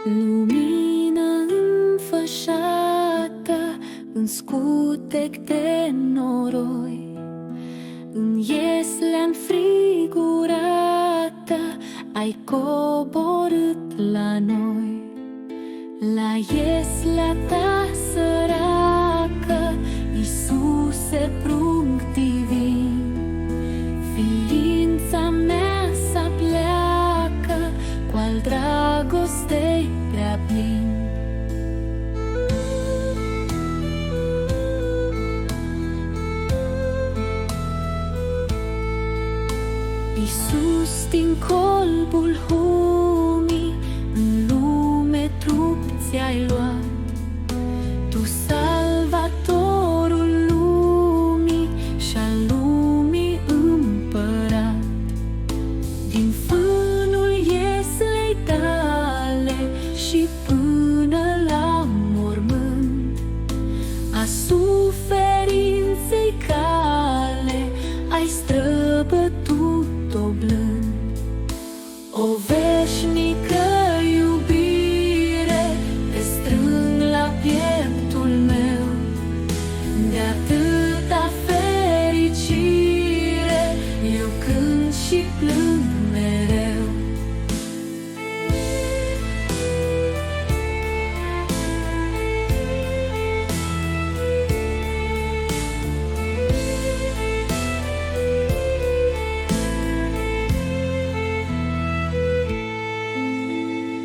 Lumină înfășată în scutec de noroi, în ieslea înfrigurată ai coborât la noi. La ieslea ta săracă, Iisuse, prunc divin, ființa mea s-apleacă cu-al dragostei prea plin. Iisus, din colbul humii, în lume trup ți-ai luat. Tu, Salvatorul lumii și-al lumii împărat, din fânul ieslei tale și până la mormânt, a suferinței cale ai străbătut-o blând. O veșnică iubire te strâng la pieptul meu, de atâta fericire eu cânt și plâng mereu.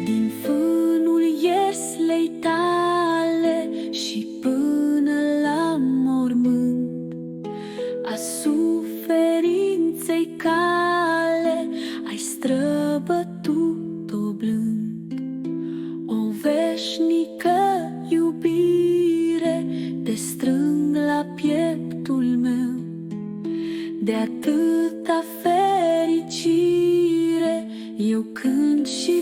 Din fânul ieslei tale și până la mormânt, a suferinței cale ai străbătut-o blând. O veșnică iubire te strâng la pieptul meu, de atâta fericire eu cânt și